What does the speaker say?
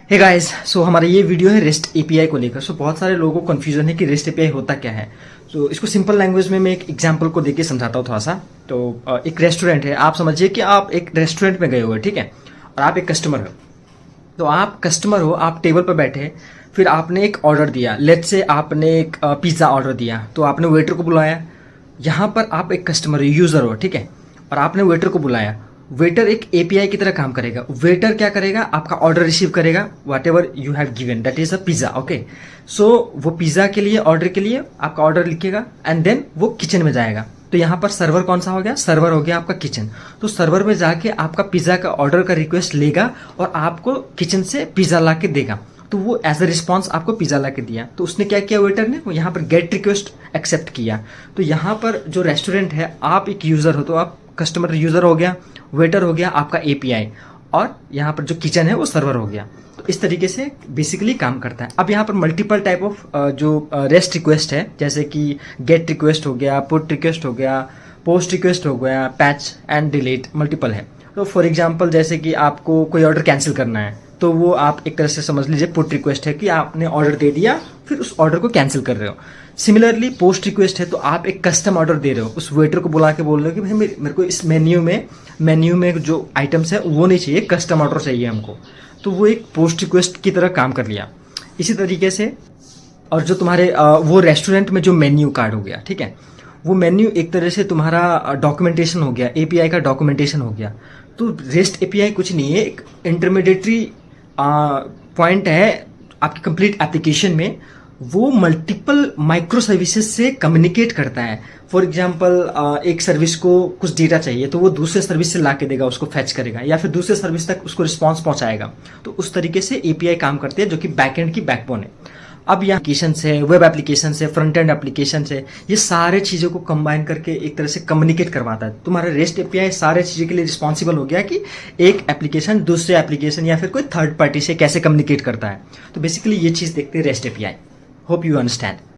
Hey guys, सो हमारा ये video है रेस्ट एपीआई को लेकर। बहुत सारे लोगों को कंफ्यूजन है कि रेस्ट एपीआई होता क्या है। इसको सिंपल लैंग्वेज में मैं एक एग्जांपल को देके समझाता हूँ थोड़ा सा। एक रेस्टोरेंट है, आप समझिए कि आप एक रेस्टोरेंट में गए हुए, ठीक है, और आप एक कस्टमर हो। तो आप कस्टमर हो, आप टेबल पर बैठे, फिर आपने एक ऑर्डर दिया। लेट्स से आपने एक पिज्ज़ा ऑर्डर दिया, तो आपने वेटर को बुलाया। यहाँ पर आप एक कस्टमर हो, यूज़र हो, ठीक है, और आपने वेटर को बुलाया। वेटर एक एपीआई की तरह काम करेगा। वेटर क्या करेगा, आपका ऑर्डर रिसीव करेगा, whatever you have given, that is a pizza. Okay, so वो पिज्जा के लिए, ऑर्डर के लिए आपका ऑर्डर लिखेगा एंड देन वो किचन में जाएगा। तो यहाँ पर सर्वर कौन सा हो गया, सर्वर हो गया आपका किचन। तो सर्वर में जाके आपका पिज्जा का ऑर्डर का रिक्वेस्ट लेगा और आपको किचन से पिज्जा ला के देगा। तो वो एज अ रिस्पॉन्स आपको पिज्जा ला के दिया। तो उसने क्या किया, वेटर ने वो यहाँ पर गेट रिक्वेस्ट एक्सेप्ट किया। तो यहाँ पर जो रेस्टोरेंट है, आप एक यूजर हो, तो आप कस्टमर यूजर हो गया, वेटर हो गया आपका एपीआई, और यहाँ पर जो किचन है वो सर्वर हो गया। तो इस तरीके से बेसिकली काम करता है। अब यहाँ पर मल्टीपल टाइप ऑफ जो रेस्ट रिक्वेस्ट है, जैसे कि गेट रिक्वेस्ट हो गया, पुट रिक्वेस्ट हो गया, पोस्ट रिक्वेस्ट हो गया, पैच एंड डिलीट, मल्टीपल है। तो फॉर एग्जाम्पल जैसे कि आपको कोई ऑर्डर कैंसिल करना है, तो वो आप एक तरह से समझ लीजिए पुट रिक्वेस्ट है कि आपने ऑर्डर दे दिया, फिर उस ऑर्डर को कैंसिल कर रहे हो। सिमिलरली पोस्ट रिक्वेस्ट है, तो आप एक कस्टम ऑर्डर दे रहे हो, उस वेटर को बुला के बोल रहे हो कि भाई मेरे को इस मेन्यू में जो आइटम्स है वो नहीं चाहिए, कस्टम ऑर्डर चाहिए हमको। तो वो एक पोस्ट रिक्वेस्ट की तरह काम कर लिया। इसी तरीके से, और जो तुम्हारे वो रेस्टोरेंट में जो मेन्यू कार्ड हो गया, ठीक है, वो मेन्यू एक तरह से तुम्हारा डॉक्यूमेंटेशन हो गया, एपीआई का डॉक्यूमेंटेशन हो गया। तो रेस्ट एपीआई कुछ नहीं है, एक इंटरमीडिएटरी पॉइंट है आपकी कंप्लीट एप्लीकेशन में। वो मल्टीपल माइक्रो सर्विसेज से कम्युनिकेट करता है। फॉर एग्जांपल एक सर्विस को कुछ डेटा चाहिए, तो वो दूसरे सर्विस से ला के देगा, उसको फैच करेगा, या फिर दूसरे सर्विस तक उसको रिस्पॉन्स पहुंचाएगा। तो उस तरीके से एपीआई काम करती है, जो कि बैकएंड की बैकबोन है। अब यहाँ एप्लीकेशन से, वेब एप्लीकेशन से, फ्रंट एंड एप्लीकेशन से, ये सारे चीज़ों को कंबाइन करके एक तरह से कम्युनिकेट करवाता है। तुम्हारा रेस्ट एपीआई सारे चीज़ों के लिए रिस्पॉन्सिबल हो गया कि एक एप्लीकेशन दूसरे एप्लीकेशन या फिर कोई थर्ड पार्टी से कैसे कम्युनिकेट करता है। तो बेसिकली ये चीज़ देखते हैं rest API. Hope you understand.